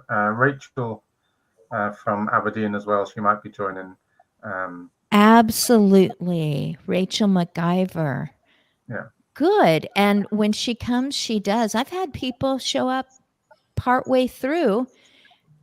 Rachel from Aberdeen as well. She might be joining. Absolutely. Rachel MacGyver. Yeah. Good. And when she comes, she does. I've had people show up partway through,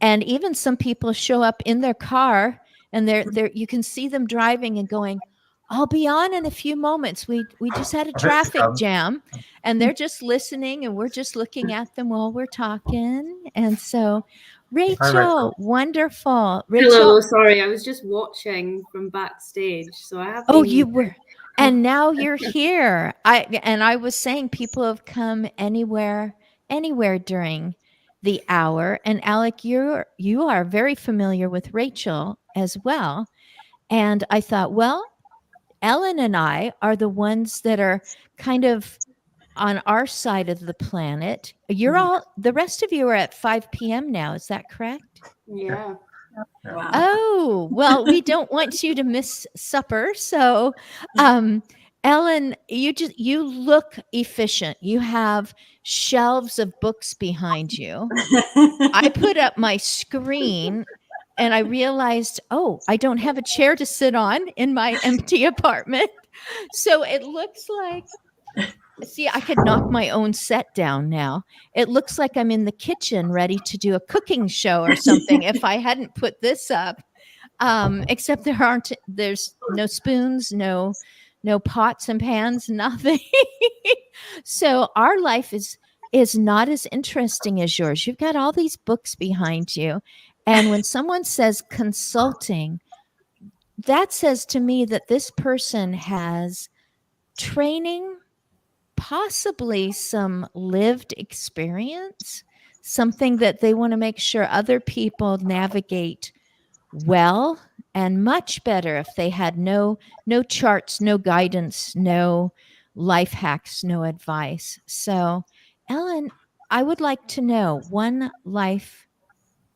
and even some people show up in their car, and they're you can see them driving and going, I'll be on in a few moments. We just had a traffic jam, and they're just listening, and we're just looking at them while we're talking. And so Rachel, wonderful. Rachel. Hello, sorry, I was just watching from backstage. So I have Oh, been. you were. And now you're here. I was saying people have come anywhere during the hour. And Alec, you are very familiar with Rachel as well. And I thought, well, Ellen and I are the ones that are kind of on our side of the planet. You're all, the rest of you are at 5 p.m. now. Is that correct? Yeah. Wow. Oh, well, we don't want you to miss supper. So, Ellen, you look efficient. You have shelves of books behind you. I put up my screen and I realized, oh, I don't have a chair to sit on in my empty apartment. So it looks like, see, I could knock my own set down now. It looks like I'm in the kitchen ready to do a cooking show or something if I hadn't put this up. Except there's no spoons, no pots and pans, nothing. So our life is not as interesting as yours. You've got all these books behind you. And when someone says consulting, that says to me that this person has training, possibly some lived experience, something that they want to make sure other people navigate well and much better if they had no charts, no guidance, no life hacks, no advice. So, Ellen, I would like to know One Life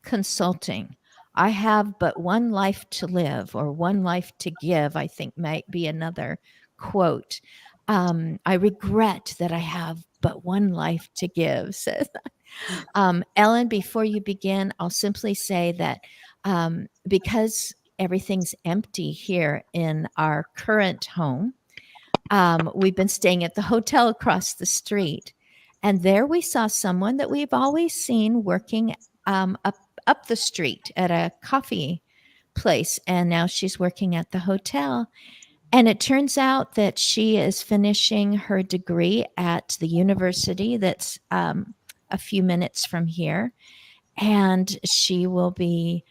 Consulting. I have but one life to live, or one life to give, I think might be another quote. I regret that I have but one life to give, says Ellen, before you begin, I'll simply say that because everything's empty here in our current home, we've been staying at the hotel across the street. And there we saw someone that we've always seen working up the street at a coffee place. And now she's working at the hotel. And it turns out that she is finishing her degree at the university that's a few minutes from here. And she will be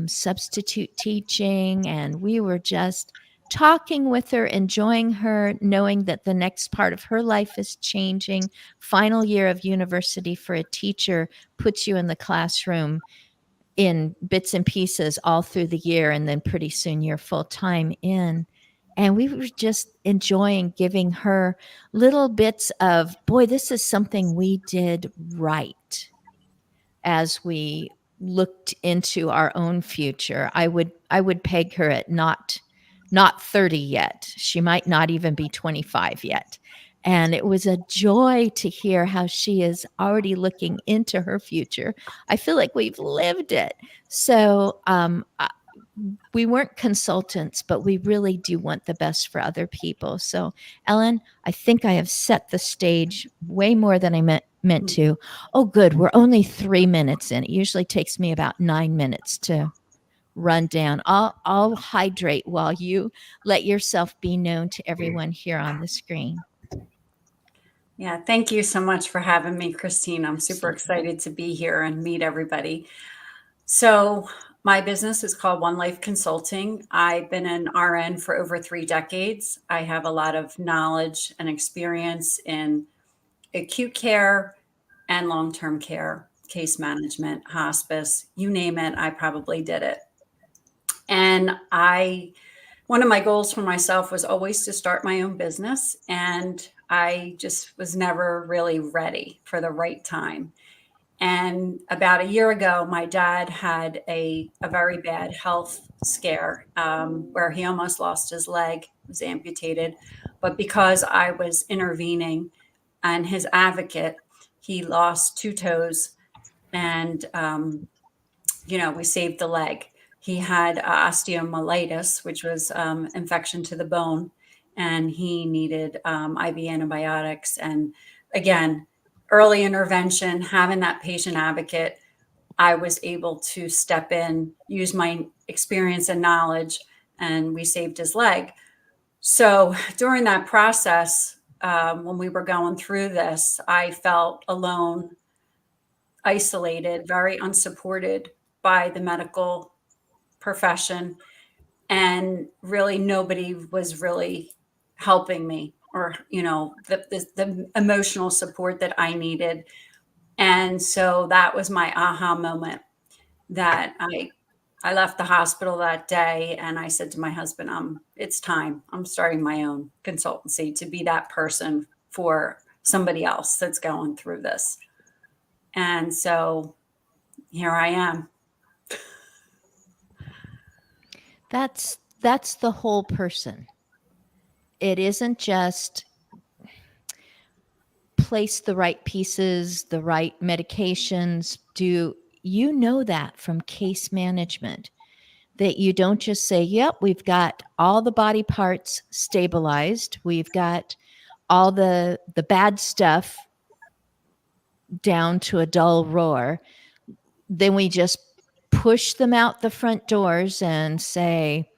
substitute teaching. And we were just talking with her, enjoying her, knowing that the next part of her life is changing. Final year of university for a teacher puts you in the classroom in bits and pieces all through the year. And then pretty soon you're full time in. And we were just enjoying giving her little bits of, boy, this is something we did right as we looked into our own future. I would peg her at not 30 yet. She might not even be 25 yet. And it was a joy to hear how she is already looking into her future. I feel like we've lived it. So we weren't consultants, but we really do want the best for other people. So, Ellen, I think I have set the stage way more than I meant to. Oh, good. We're only 3 minutes in. It usually takes me about 9 minutes to run down. I'll hydrate while you let yourself be known to everyone here on the screen. Yeah, thank you so much for having me, Christine. I'm super excited to be here and meet everybody. So my business is called One Life Consulting. I've been an RN for over 3 decades. I have a lot of knowledge and experience in acute care and long-term care, case management, hospice, you name it, I probably did it. And one of my goals for myself was always to start my own business. And I just was never really ready for the right time. And about a year ago, my dad had a very bad health scare where he almost lost his leg, was amputated. But because I was intervening and his advocate, he lost 2 toes And, we saved the leg. He had osteomyelitis, which was infection to the bone, and he needed IV antibiotics. And again, early intervention, having that patient advocate, I was able to step in, use my experience and knowledge, and we saved his leg. So during that process, when we were going through this, I felt alone, isolated, very unsupported by the medical profession. And really nobody was really helping me, or, the emotional support that I needed. And so that was my aha moment, that I left the hospital that day and I said to my husband, it's time. I'm starting my own consultancy to be that person for somebody else that's going through this. And so here I am. That's the whole person. It isn't just place the right pieces, the right medications. You know that from case management, that you don't just say, yep, we've got all the body parts stabilized. We've got all the bad stuff down to a dull roar. Then we just push them out the front doors and say,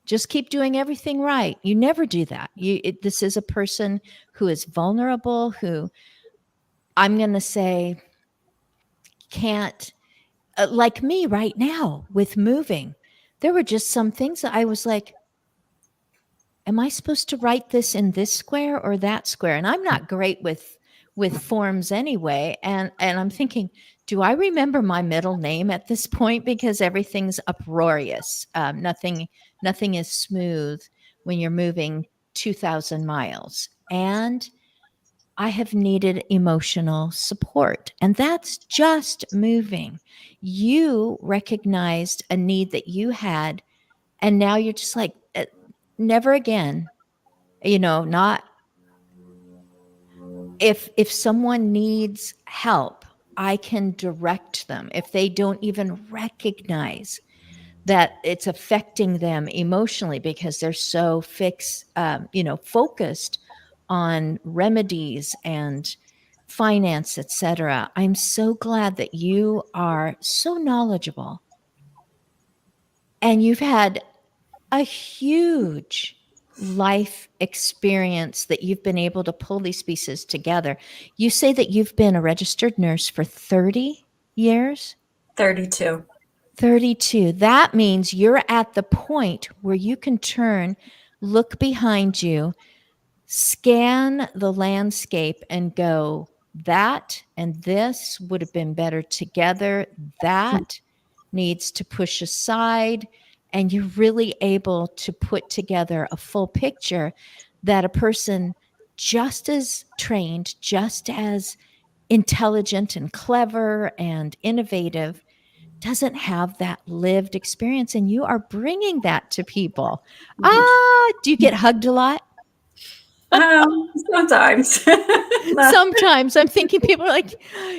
just keep doing everything right. You never do that. This is a person who is vulnerable, who I'm going to say can't, like me right now with moving. There were just some things that I was like, am I supposed to write this in this square or that square? And I'm not great with forms anyway. And I'm thinking, do I remember my middle name at this point? Because everything's uproarious. Nothing is smooth when you're moving 2,000 miles. And I have needed emotional support. And that's just moving. You recognized a need that you had. And now you're just like, never again, not if someone needs help, I can direct them. If they don't even recognize that it's affecting them emotionally because they're so focused on remedies and finance, etc. I'm so glad that you are so knowledgeable and you've had a huge life experience that you've been able to pull these pieces together. You say that you've been a registered nurse for 30 years? 32. 32. That means you're at the point where you can turn, look behind you, scan the landscape and go, that and this would have been better together. That needs to push aside. And you're really able to put together a full picture that a person just as trained, just as intelligent and clever and innovative doesn't have that lived experience. And you are bringing that to people. Do you get hugged a lot? Sometimes. Sometimes I'm thinking people are like,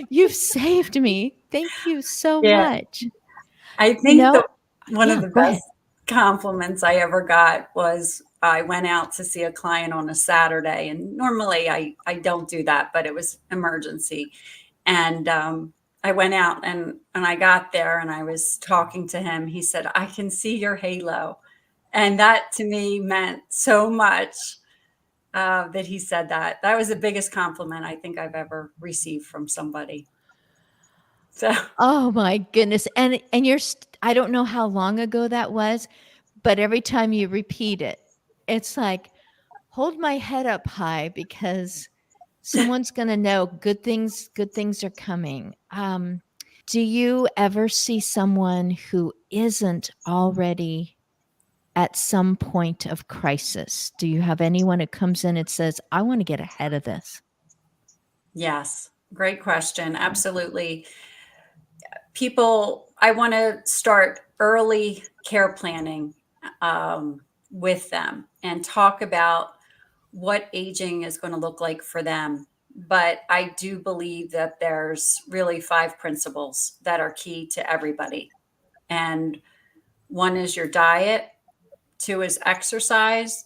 you've saved me. Thank you so much. I think one of the go ahead. best compliments I ever got was I went out to see a client on a Saturday, and normally I don't do that, but it was emergency. And I went out and I got there and I was talking to him. He said, I can see your halo. And that to me meant so much that he said that. That was the biggest compliment I think I've ever received from somebody. So, oh my goodness. And I don't know how long ago that was, but every time you repeat it, it's like, hold my head up high because someone's going to know good things are coming. Do you ever see someone who isn't already at some point of crisis? Do you have anyone who comes in and says, I want to get ahead of this? Yes. Great question. Absolutely. I want to start early care planning with them and talk about what aging is going to look like for them. but I do believe that there's really 5 principles that are key to everybody. And one is your diet, 2 is exercise,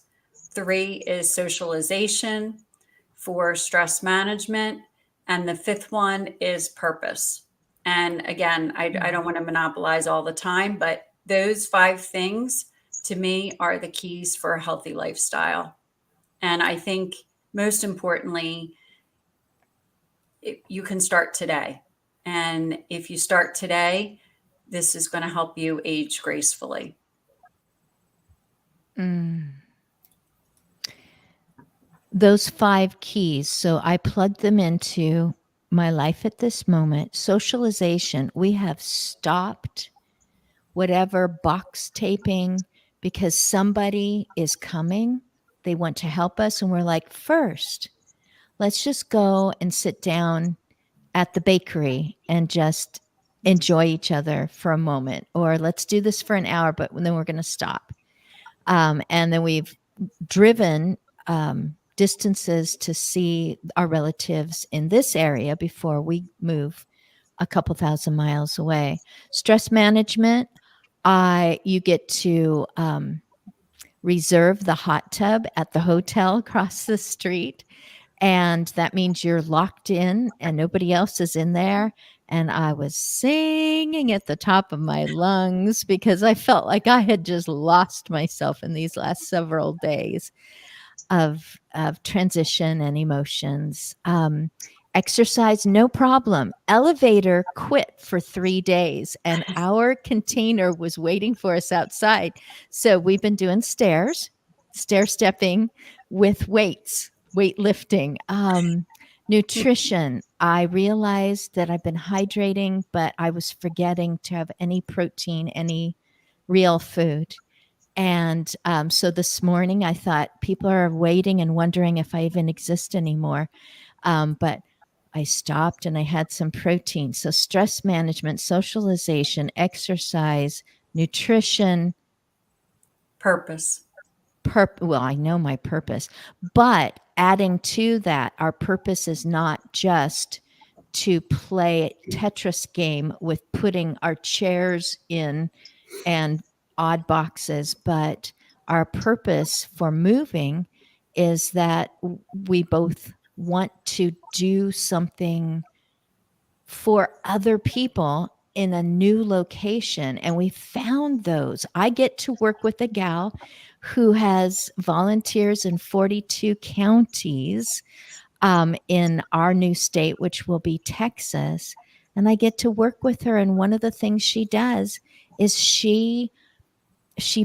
3 is socialization, 4 stress management, and the 5th one is purpose. And again, I don't want to monopolize all the time, but those 5 things to me are the keys for a healthy lifestyle. And I think most importantly, you can start today. And if you start today, this is going to help you age gracefully. Those 5 keys. So I plugged them into my life at this moment. Socialization. We have stopped whatever box taping because somebody is coming. They want to help us. And we're like, first, let's just go and sit down at the bakery and just enjoy each other for a moment. Or let's do this for an hour, but then we're going to stop. And then we've driven distances to see our relatives in this area before we move a couple thousand miles away. Stress management, you get to reserve the hot tub at the hotel across the street. And that means you're locked in and nobody else is in there. And I was singing at the top of my lungs because I felt like I had just lost myself in these last several days of transition and emotions. Exercise, no problem. Elevator quit for 3 days and our container was waiting for us outside. So we've been doing stair stepping with weights, weightlifting, nutrition. I realized that I've been hydrating, but I was forgetting to have any protein, any real food. And so this morning I thought people are waiting and wondering if I even exist anymore. But I stopped and I had some protein. So stress management, socialization, exercise, nutrition, Purpose. well, I know my purpose, but adding to that, our purpose is not just to play Tetris game with putting our chairs in and odd boxes, but our purpose for moving is that we both want to do something for other people in a new location. And we found those. I get to work with a gal who has volunteers in 42 counties in our new state, which will be Texas. And I get to work with her. And one of the things she does is she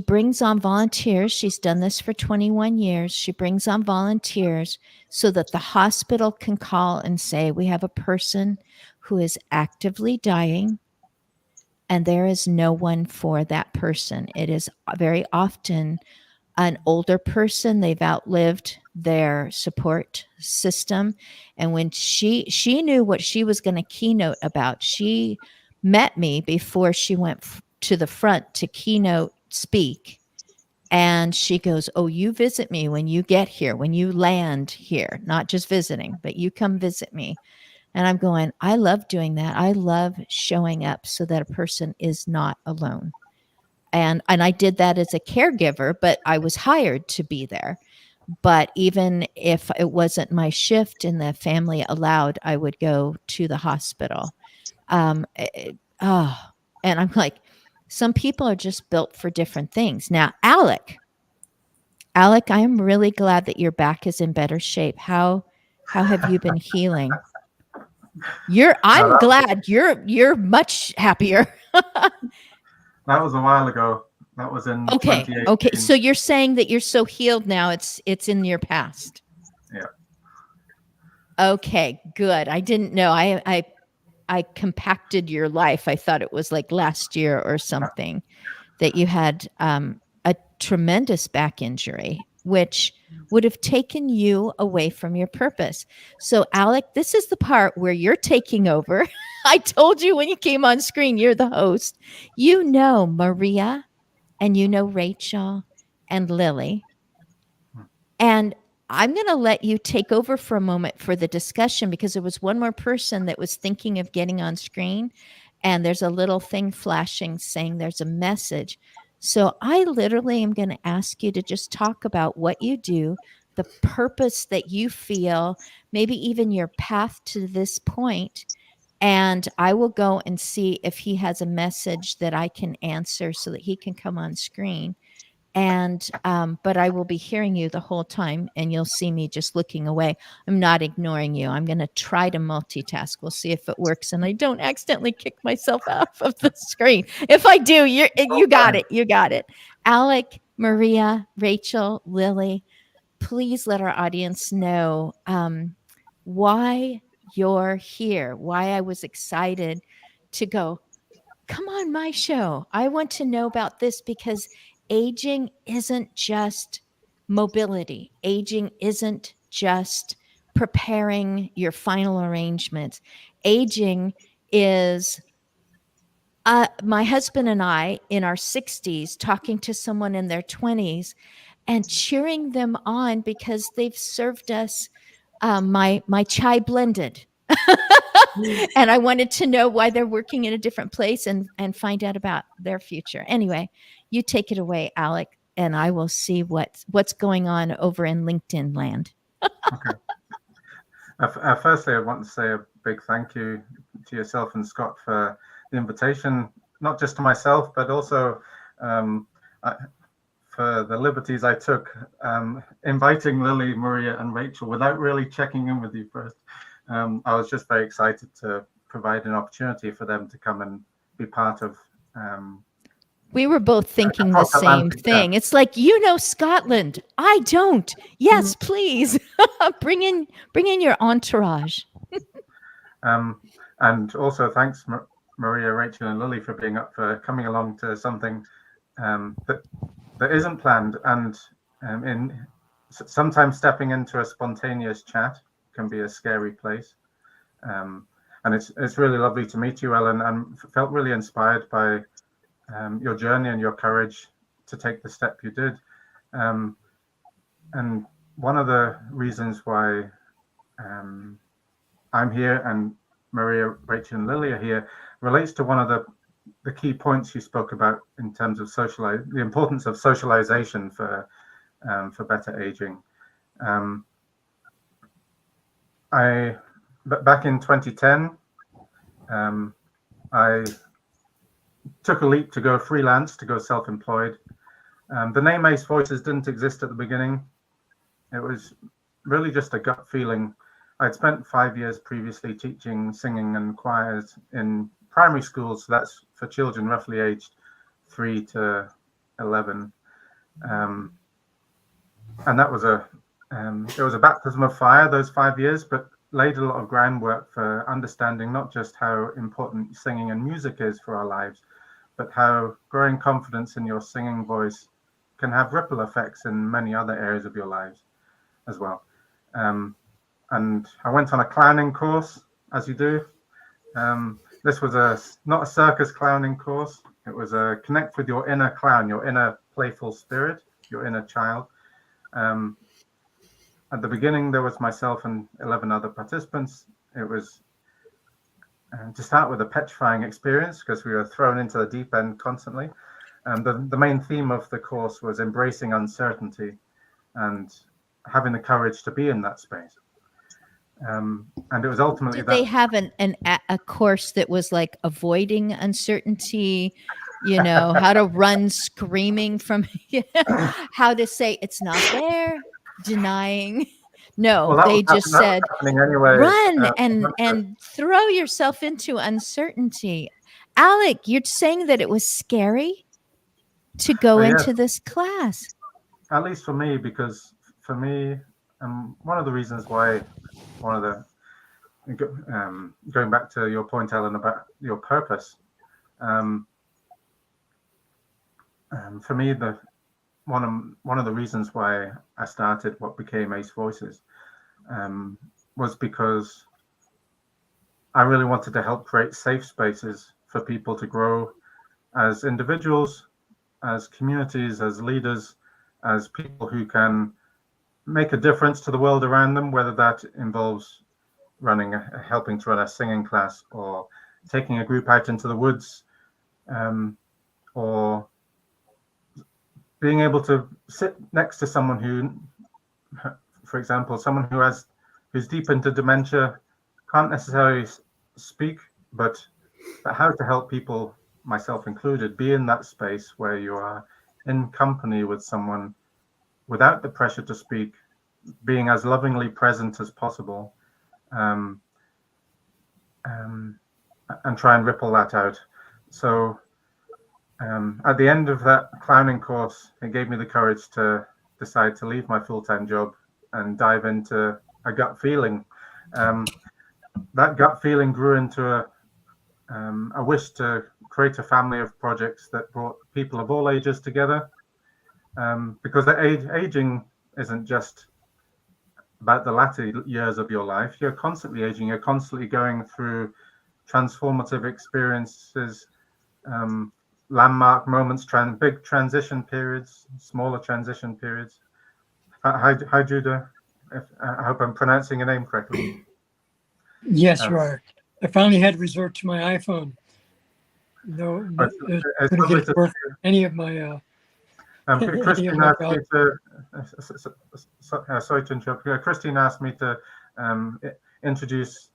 brings on volunteers. She's done this for 21 years. She brings on volunteers so that the hospital can call and say, we have a person who is actively dying and there is no one for that person. It is very often an older person. They've outlived their support system. And when she knew what she was going to keynote about, she met me before she went to the front to keynote speak. And she goes, oh, you visit me when you get here, when you land here, not just visiting, but you come visit me. And I'm going, I love doing that. I love showing up so that a person is not alone. And I did that as a caregiver, but I was hired to be there. But even if it wasn't my shift and the family allowed, I would go to the hospital. And I'm like, some people are just built for different things. Now, Alec, I am really glad that your back is in better shape. How have you been healing? I'm glad you're much happier. That was a while ago. That was in 2018. Okay. So you're saying that you're so healed now, it's in your past. Yeah. Okay, good. I didn't know. I compacted your life. I thought it was like last year or something that you had a tremendous back injury, which would have taken you away from your purpose. So, Alec, this is the part where you're taking over. I told you when you came on screen, you're the host. You know Maria and you know Rachel and Lily. And I'm going to let you take over for a moment for the discussion, because there was one more person that was thinking of getting on screen, and there's a little thing flashing saying there's a message. So I literally am going to ask you to just talk about what you do, the purpose that you feel, maybe even your path to this point. And I will go and see if he has a message that I can answer so that he can come on screen. And but I will be hearing you the whole time, and you'll see me just looking away. I'm not ignoring you. I'm going to try to multitask. We'll see if it works, and I don't accidentally kick myself off of the screen. If I do, you got it. You got it. Alec, Maria, Rachel, Lily, please let our audience know why you're here, why I was excited to go, come on my show. I want to know about this, because aging isn't just mobility. Aging isn't just preparing your final arrangements. Aging is my husband and I in our 60s talking to someone in their 20s and cheering them on because they've served us my chai blended. And I wanted to know why they're working in a different place and find out about their future. Anyway, you take it away, Alec, and I will see what's going on over in LinkedIn land. Okay. Firstly, I want to say a big thank you to yourself and Scott for the invitation, not just to myself, but also for the liberties I took inviting Lily, Maria, and Rachel without really checking in with you first. I was just very excited to provide an opportunity for them to come and be part of. We were both thinking the same thing. It's like, Scotland. I don't. Yes, please. bring in your entourage. And also thanks, Maria, Rachel, and Lily, for being up for coming along to something that isn't planned, and sometimes stepping into a spontaneous chat can be a scary place. And it's really lovely to meet you, Ellen, and felt really inspired by your journey and your courage to take the step you did. And one of the reasons why I'm here and Maria, Rachel, and Lily are here relates to one of the key points you spoke about in terms of the importance of socialization for better aging. Back in 2010, I took a leap to go freelance, to go self-employed. The name Ace Voices didn't exist at the beginning. It was really just a gut feeling. I'd spent 5 years previously teaching singing and choirs in primary schools, so that's for children roughly aged 3 to 11. And that was it was a baptism of fire, those 5 years, but laid a lot of groundwork for understanding not just how important singing and music is for our lives, but how growing confidence in your singing voice can have ripple effects in many other areas of your lives as well. And I went on a clowning course, as you do. This was not a circus clowning course. It was a connect with your inner clown, your inner playful spirit, your inner child. At the beginning, there was myself and 11 other participants. It was to start with a petrifying experience because we were thrown into the deep end constantly. The main theme of the course was embracing uncertainty and having the courage to be in that space. And it was ultimately they have a course that was like avoiding uncertainty, how to run screaming from how to say it's not there, denying. No, well, they just said anyway. Run and throw yourself into uncertainty. Alec, you're saying that it was scary to go into this class. At least for me, because for me, one of the reasons why, going back to your point, Ellen, about your purpose, for me, one of the reasons why I started what became Ace Voices was because I really wanted to help create safe spaces for people to grow as individuals, as communities, as leaders, as people who can make a difference to the world around them, whether that involves helping to run a singing class, or taking a group out into the woods, or being able to sit next to someone who, for example, someone who's deep into dementia, can't necessarily speak, but how to help people, myself included, be in that space where you are in company with someone without the pressure to speak, being as lovingly present as possible, and try and ripple that out. So at the end of that clowning course, it gave me the courage to decide to leave my full-time job and dive into a gut feeling. That gut feeling grew into a wish to create a family of projects that brought people of all ages together. Because aging isn't just about the latter years of your life. You're constantly aging. You're constantly going through transformative experiences, landmark moments, big transition periods, smaller transition periods. Hi, Judah. I hope I'm pronouncing your name correctly. Yes, you are. I finally had to resort to my iPhone. No, it's couldn't lovely get it to work any of my. Christine asked me to. Sorry to interrupt. Christine asked me to introduce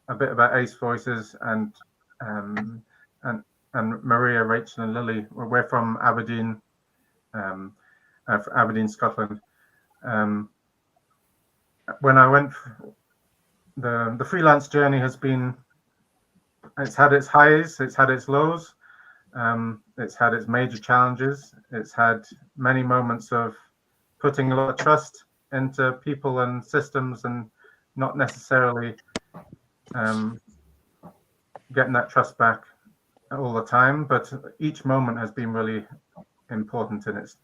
a bit about Ace Voices and Maria, Rachel, and Lily. We're from Aberdeen, Aberdeen, Scotland. When I went, the freelance journey has been. It's had its highs, it's had its lows, it's had its major challenges. It's had many moments of putting a lot of trust into people and systems, and not necessarily getting that trust back all the time. But each moment has been really important in its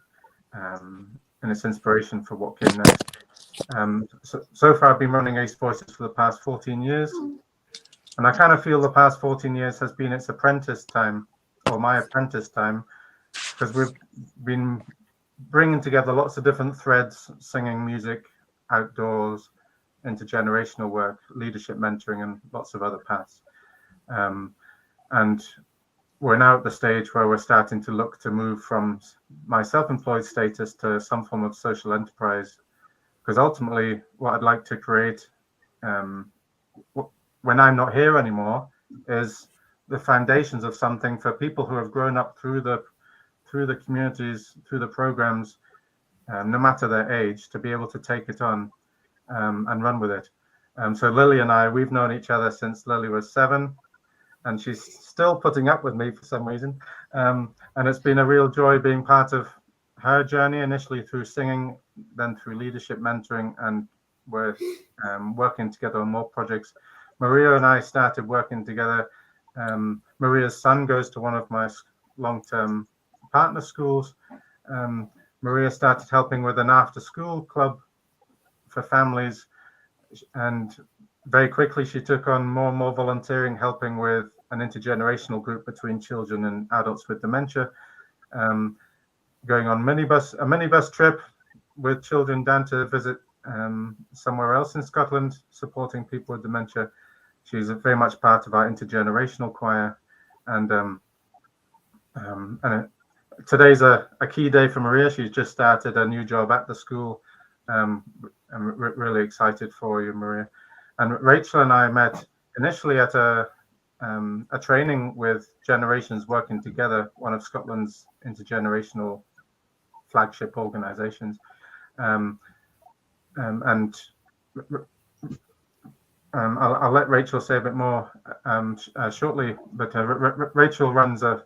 inspiration for what came next. So far, I've been running Ace Voices for the past 14 years. And I kind of feel the past 14 years has been its apprentice time, or my apprentice time, because we've been bringing together lots of different threads, singing, music, outdoors, intergenerational work, leadership mentoring, and lots of other paths. And we're now at the stage where we're starting to look to move from my self-employed status to some form of social enterprise, because ultimately what I'd like to create when I'm not here anymore is the foundations of something for people who have grown up through the communities, through the programs, no matter their age, to be able to take it on and run with it. So Lily and I, we've known each other since Lily was 7, and she's still putting up with me for some reason. And it's been a real joy being part of her journey, initially through singing, then through leadership mentoring, and we're working together on more projects. Maria and I started working together. Maria's son goes to one of my long-term partner schools. Maria started helping with an after-school club for families, and very quickly she took on more and more volunteering, helping with an intergenerational group between children and adults with dementia, going on a minibus trip with children down to visit somewhere else in Scotland, supporting people with dementia. She's very much part of our intergenerational choir, and today's a key day for Maria. She's just started a new job at the school. I'm really excited for you, Maria. And Rachel and I met initially at a training with Generations Working Together, one of Scotland's intergenerational flagship organizations. I'll let Rachel say a bit more shortly, but Rachel runs a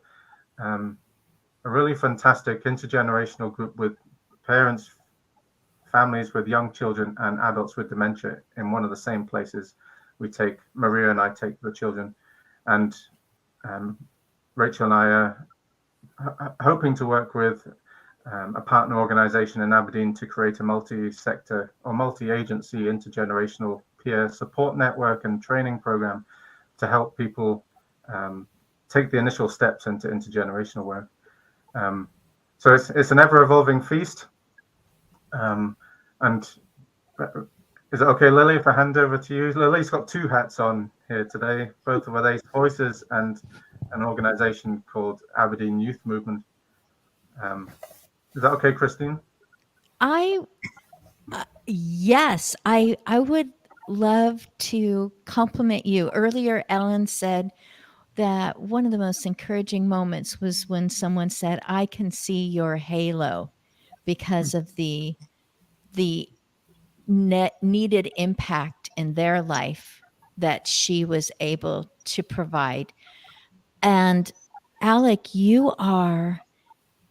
really fantastic intergenerational group with parents, families with young children, and adults with dementia in one of the same places. Maria and I take the children, and Rachel and I are hoping to work with a partner organization in Aberdeen to create a multi-sector or multi-agency intergenerational peer support network and training program to help people take the initial steps into intergenerational work. So it's an ever-evolving feast. And is it okay, Lily, if I hand over to you? Lily's got two hats on here today, both of Ace Voices and an organization called Aberdeen Youth Movement. Is that okay, Christine? Yes, I would love to compliment you. Earlier, Ellen said that one of the most encouraging moments was when someone said, "I can see your halo," because of the needed impact in their life that she was able to provide. And Alec, you are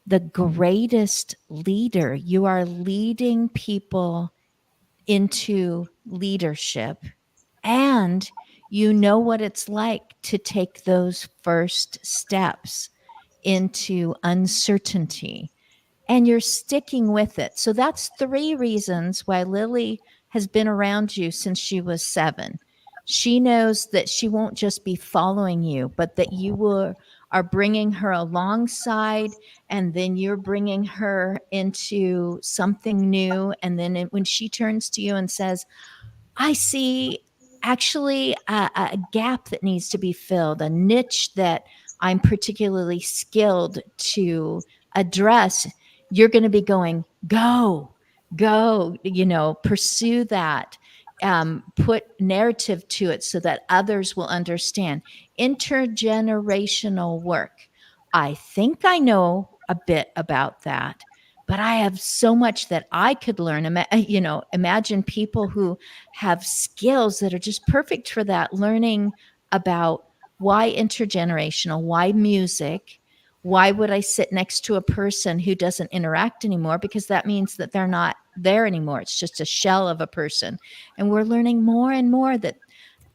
the greatest leader. You are leading people into leadership, and you know what it's like to take those first steps into uncertainty, and you're sticking with it. So that's 3 reasons why Lily has been around you since she was 7. She knows that she won't just be following you, but that you are bringing her alongside, and then you're bringing her into something new. And then when she turns to you and says, I see actually a gap that needs to be filled, a niche that I'm particularly skilled to address, you're going to be going, go, pursue that, put narrative to it so that others will understand. Intergenerational work. I think I know a bit about that, but I have so much that I could learn. Imagine people who have skills that are just perfect for that, learning about why intergenerational, why music, why would I sit next to a person who doesn't interact anymore? Because that means that they're not there anymore. It's just a shell of a person. And we're learning more and more that,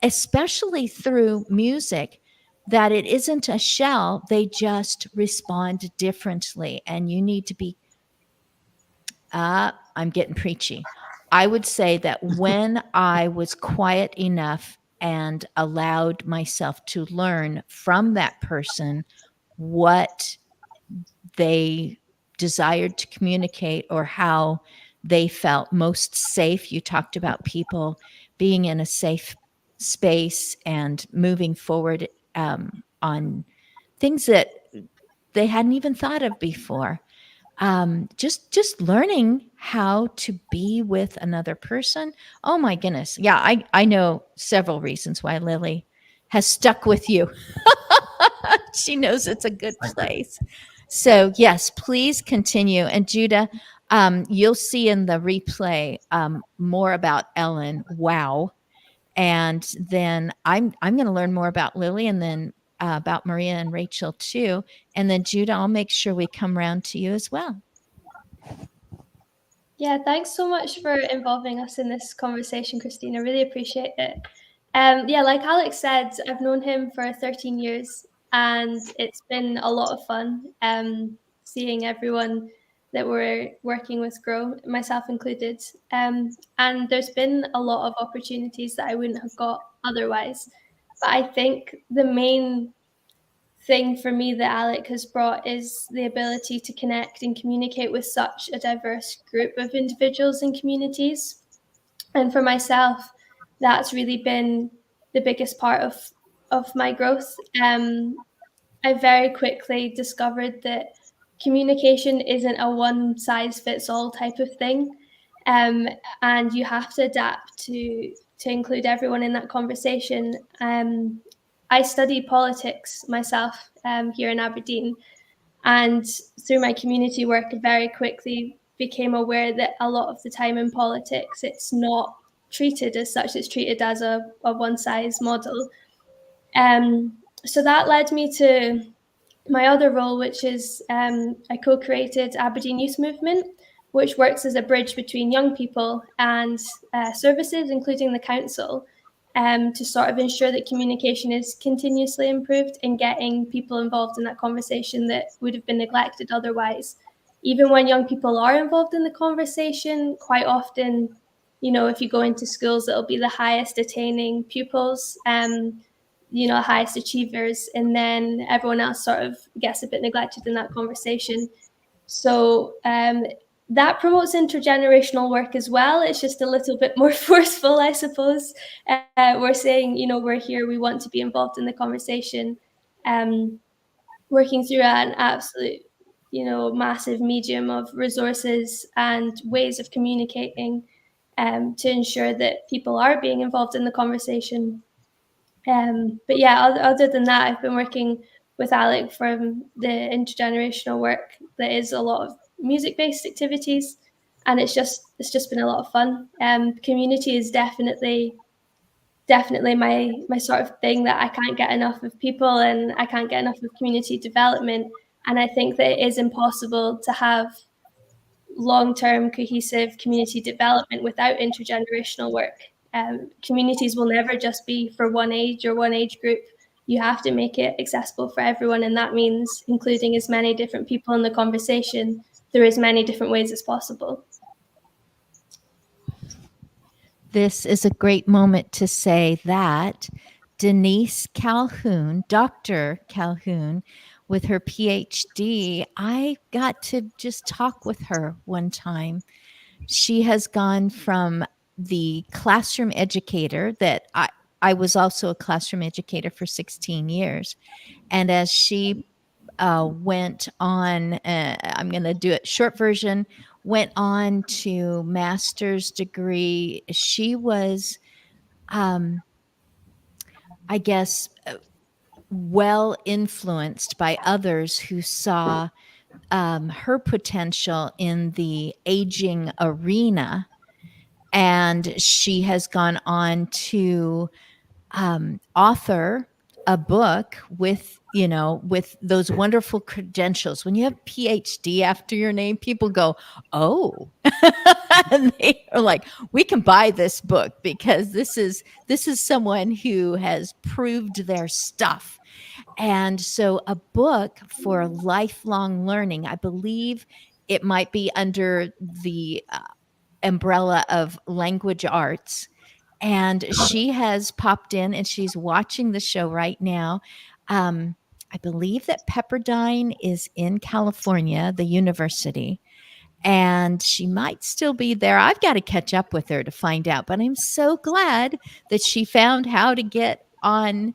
especially through music, that it isn't a shell. They just respond differently. And you need to be I'm getting preachy. I would say that when I was quiet enough and allowed myself to learn from that person what they desired to communicate or how they felt most safe. You talked about people being in a safe space and moving forward on things that they hadn't even thought of before. Just learning how to be with another person. Oh my goodness. Yeah, I know several reasons why Lily has stuck with you. She knows it's a good place. So yes, please continue. And Judah, you'll see in the replay more about Ellen. Wow. And then I'm going to learn more about Lily, and then about Maria and Rachel too. And then Judah, I'll make sure we come around to you as well. Yeah, thanks so much for involving us in this conversation, Christine. I really appreciate it. Yeah, like Alex said, I've known him for 13 years, and it's been a lot of fun seeing everyone that we're working with grow, myself included. And there's been a lot of opportunities that I wouldn't have got otherwise. But I think the main thing for me that Alec has brought is the ability to connect and communicate with such a diverse group of individuals and communities. And for myself, that's really been the biggest part of my growth. I very quickly discovered that communication isn't a one size fits all type of thing. And you have to adapt to include everyone in that conversation. I study politics myself here in Aberdeen, and through my community work, I very quickly became aware that a lot of the time in politics, it's not treated as such. It's treated as a one size model. So that led me to my other role, which is I co-created Aberdeen Youth Movement, which works as a bridge between young people and services, including the council, to sort of ensure that communication is continuously improved and getting people involved in that conversation that would have been neglected otherwise. Even when young people are involved in the conversation, quite often, if you go into schools, it'll be the highest attaining pupils, highest achievers, and then everyone else sort of gets a bit neglected in that conversation. So that promotes intergenerational work as well. It's just a little bit more forceful, I suppose. We're saying, we're here, we want to be involved in the conversation, working through an absolute, massive medium of resources and ways of communicating to ensure that people are being involved in the conversation. But yeah, other than that, I've been working with Alec from the intergenerational work that is a lot of music-based activities, and it's just been a lot of fun. Community is definitely my sort of thing that I can't get enough of people, and I can't get enough of community development. And I think that it is impossible to have long-term cohesive community development without intergenerational work. Communities will never just be for one age or one age group. You have to make it accessible for everyone, and that means including as many different people in the conversation through as many different ways as possible. This is a great moment to say that Denise Calhoun, Dr. Calhoun, with her PhD, I got to just talk with her one time. She has gone from the classroom educator that I was also a classroom educator for 16 years. And as she went on, I'm going to do it short version, went on to master's degree. She was, I guess, well influenced by others who saw her potential in the aging arena. And she has gone on to author a book with those wonderful credentials. When you have PhD after your name, people go, oh, and they are like, we can buy this book because this is someone who has proved their stuff. And so a book for lifelong learning, I believe it might be under the umbrella of language arts. And she has popped in and she's watching the show right now. I believe that Pepperdine is in California, the university, and she might still be there. I've got to catch up with her to find out, but I'm so glad that she found how to get on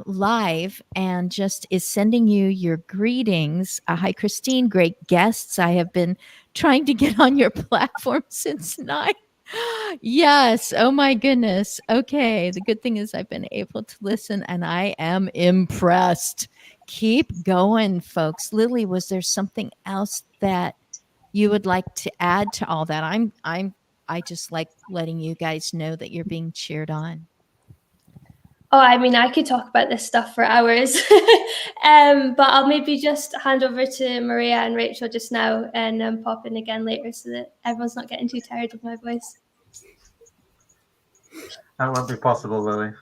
live and just is sending you your greetings. Hi, Christine. Great guests. I have been trying to get on your platform since 9. Yes. Oh my goodness. Okay. The good thing is I've been able to listen and I am impressed. Keep going, folks. Lily, was there something else that you would like to add to all that? I just like letting you guys know that you're being cheered on. Oh, I mean, I could talk about this stuff for hours, but I'll maybe just hand over to Maria and Rachel just now and pop in again later so that everyone's not getting too tired of my voice. That won't be possible, Lily.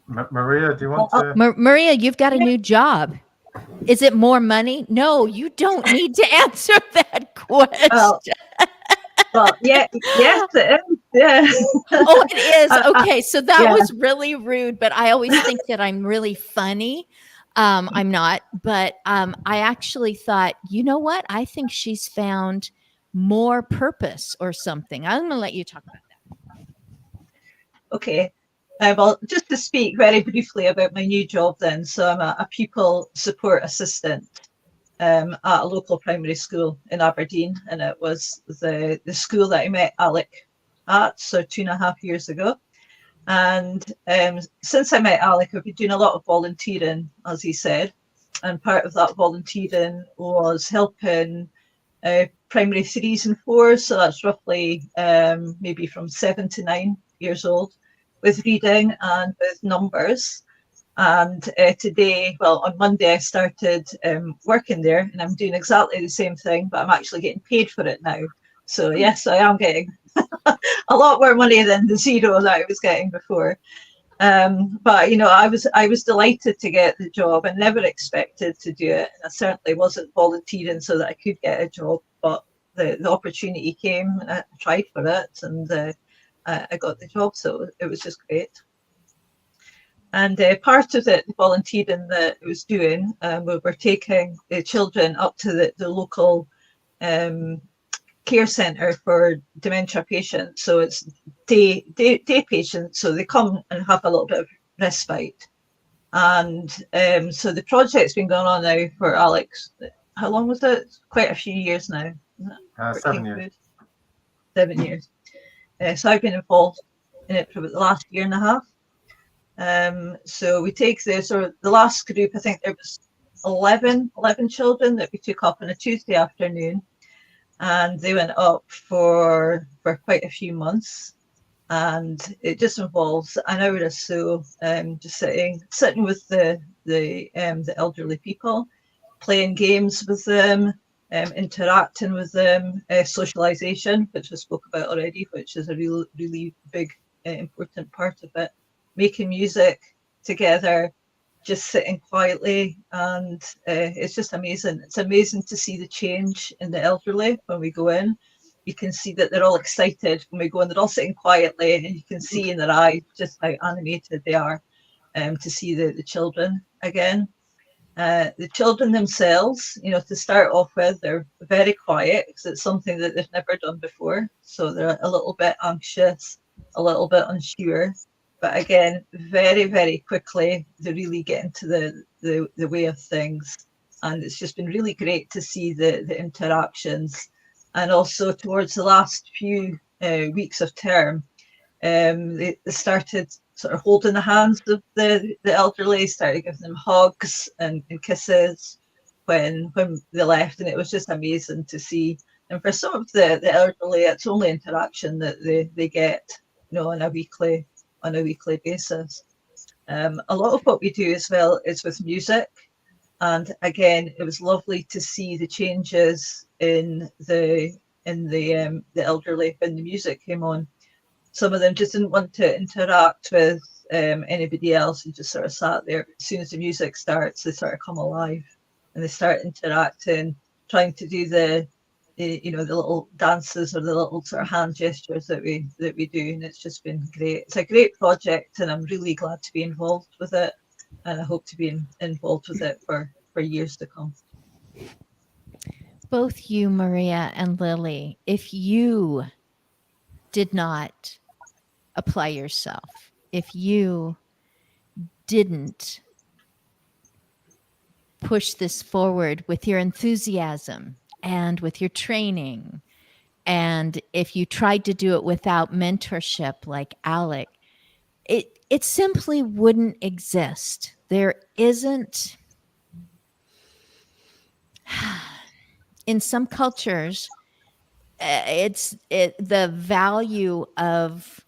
Maria, do you want to? Maria, you've got a new job. Is it more money? No, you don't need to answer that question. Well, yes, it is. Yeah. Oh, it is. Okay, so that was really rude, but I always think that I'm really funny. I'm not, but I actually thought, you know what? I think she's found more purpose or something. I'm going to let you talk about that. Okay. Well, just to speak very briefly about my new job then. So I'm a pupil support assistant at a local primary school in Aberdeen, and it was the school that I met Alec at, so 2.5 years ago. And since I met Alec, I've been doing a lot of volunteering, as he said, and part of that volunteering was helping primary 3s and 4s, so that's roughly maybe from 7 to 9 years old, with reading and with numbers. And today, well, on Monday, I started working there, and I'm doing exactly the same thing, but I'm actually getting paid for it now. So yes, I am getting a lot more money than the zero that I was getting before. But you know, I was delighted to get the job. I never expected to do it, and I certainly wasn't volunteering so that I could get a job. But the opportunity came, and I tried for it, and I got the job. So it was just great. And part of it, the volunteering that I was doing, we were taking the children up to the local care centre for dementia patients. So it's day patients, so they come and have a little bit of respite. And so the project's been going on now for Alex. How long was it? Quite a few years now. 7 years. 7 years. So I've been involved in it for about the last year and a half. So we take the last group, I think there was 11 children that we took up on a Tuesday afternoon, and they went up for quite a few months. And it just involves an hour or so just sitting with the elderly people, playing games with them, interacting with them, socialization, which I spoke about already, which is a really big important part of it. Making music together, just sitting quietly, and it's just amazing. It's amazing to see the change in the elderly when we go in. You can see that they're all excited when we go in. They're all sitting quietly, and you can see in their eyes just how animated they are to see the children again. The children themselves, to start off with, they're very quiet because it's something that they've never done before. So they're a little bit anxious, a little bit unsure. But again, very, very quickly, they really get into the way of things. And it's just been really great to see the interactions. And also towards the last few weeks of term, they started sort of holding the hands of the elderly, started giving them hugs and kisses when they left. And it was just amazing to see. And for some of the elderly, it's only interaction that they get, on a weekly basis. A lot of what we do as well is with music. And again, it was lovely to see the changes in the elderly when the music came on. Some of them just didn't want to interact with anybody else and just sort of sat there. As soon as the music starts, they sort of come alive and they start interacting, trying to do the little dances or the little sort of hand gestures that we do, and it's just been great. It's a great project, and I'm really glad to be involved with it, and I hope to be involved with it for years to come. Both you, Maria and Lily, if you did not apply yourself, if you didn't push this forward with your enthusiasm and with your training, and if you tried to do it without mentorship like Alec, it simply wouldn't exist. There isn't, in some cultures, the value of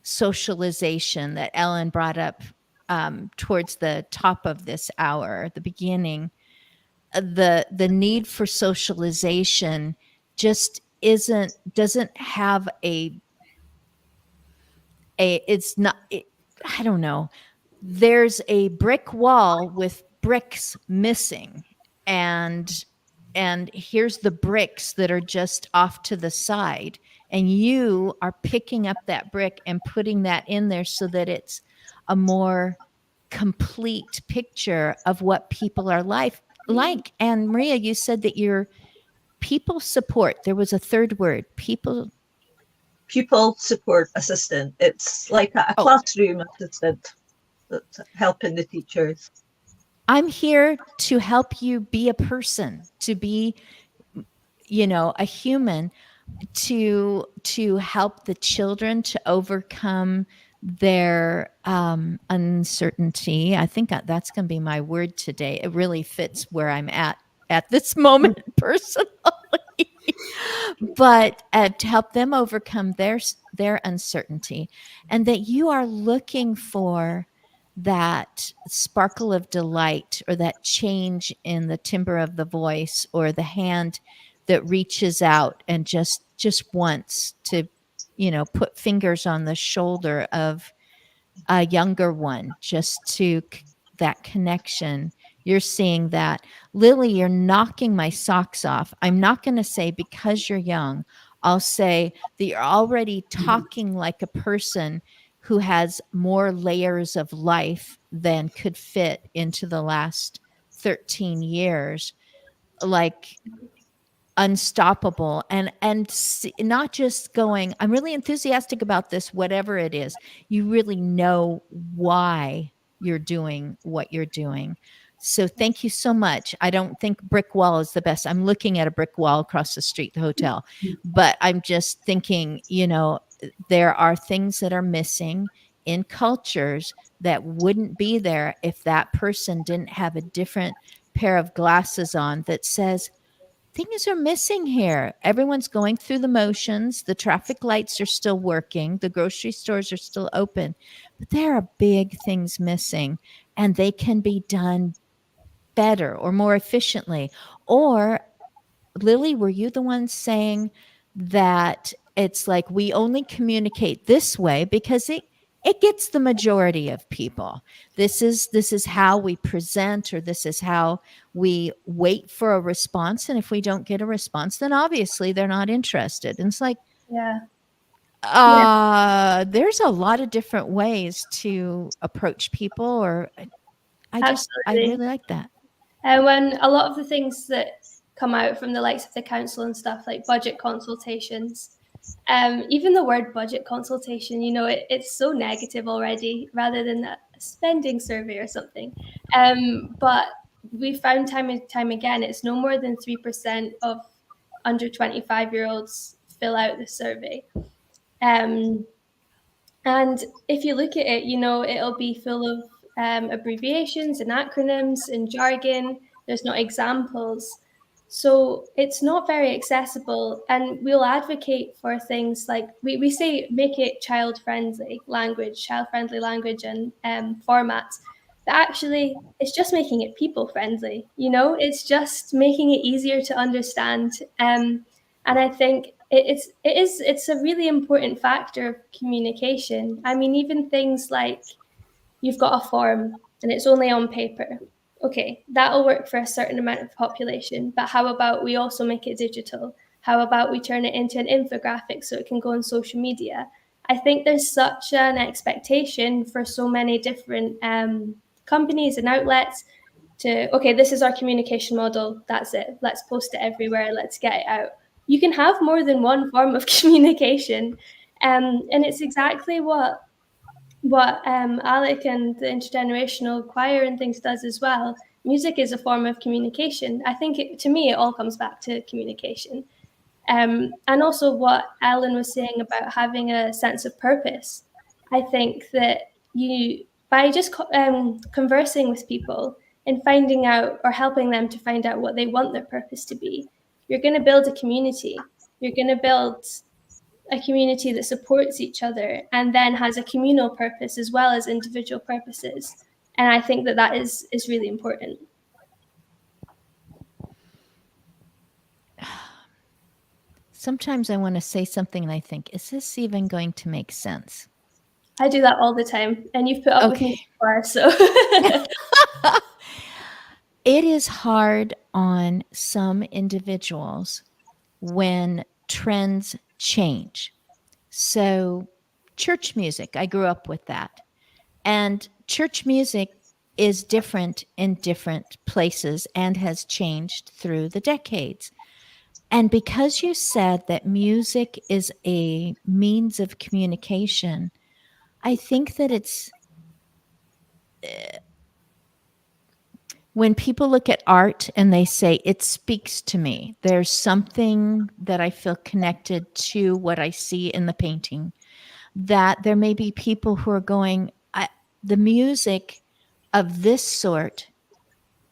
socialization that Ellen brought up towards the top of this hour, the beginning. The need for socialization just doesn't have it's not, I don't know. There's a brick wall with bricks missing, and here's the bricks that are just off to the side, and you are picking up that brick and putting that in there so that it's a more complete picture of what people are like. And Maria, you said that your people support, there was a third word, pupil support assistant. It's like a classroom assistant that's helping the teachers. I'm here to help you be a person, to be, a human, to help the children to overcome their uncertainty. I think that's going to be my word today. It really fits where I'm at this moment personally. But to help them overcome their uncertainty, and that you are looking for that sparkle of delight, or that change in the timbre of the voice, or the hand that reaches out and just wants to, put fingers on the shoulder of a younger one, just to that connection. You're seeing that. Lily, you're knocking my socks off. I'm not going to say because you're young. I'll say that you're already talking like a person who has more layers of life than could fit into the last 13 years, like unstoppable. Not just going, I'm really enthusiastic about this, whatever it is, you really know why you're doing what you're doing. So thank you so much. I don't think brick wall is the best. I'm looking at a brick wall across the street, the hotel, but I'm just thinking, there are things that are missing in cultures that wouldn't be there if that person didn't have a different pair of glasses on that says, things are missing here. Everyone's going through the motions. The traffic lights are still working. The grocery stores are still open, but there are big things missing, and they can be done better or more efficiently. Or, Lily, were you the one saying that it's like we only communicate this way because it gets the majority of people? This is how we present, or this is how we wait for a response. And if we don't get a response, then obviously they're not interested. And it's like, Yeah. there's a lot of different ways to approach people, or I Absolutely. really like that. And when a lot of the things that come out from the likes of the council and stuff, like budget consultations, even the word budget consultation, it's so negative already, rather than a spending survey or something. But we found time and time again, it's no more than 3% of under 25-year-olds fill out the survey. And if you look at it, it'll be full of abbreviations and acronyms and jargon. There's no examples. So it's not very accessible. And we'll advocate for things like, we say, make it child-friendly language and formats. But actually, it's just making it people-friendly. It's just making it easier to understand. And I think it's a really important factor of communication. I mean, even things like, you've got a form and it's only on paper. Okay, that'll work for a certain amount of population, but how about we also make it digital? How about we turn it into an infographic so it can go on social media? I think there's such an expectation for so many different companies and outlets to, okay, this is our communication model, that's it, let's post it everywhere, let's get it out. You can have more than one form of communication, and it's exactly what Alec and the intergenerational choir and things does as well. Music is a form of communication. I think to me, it all comes back to communication. And also what Ellen was saying about having a sense of purpose. I think that by just conversing with people and finding out, or helping them to find out what they want their purpose to be, you're going to build a community. You're going to build a community that supports each other and then has a communal purpose as well as individual purposes. And I think that is really important. Sometimes I want to say something and I think, is this even going to make sense? I do that all the time, and you've put up with me before, so. It is hard on some individuals when trends change. So church music, I grew up with that. And church music is different in different places and has changed through the decades. And because you said that music is a means of communication, I think that it's when people look at art and they say, it speaks to me, there's something that I feel connected to what I see in the painting, that there may be people who are going, the music of this sort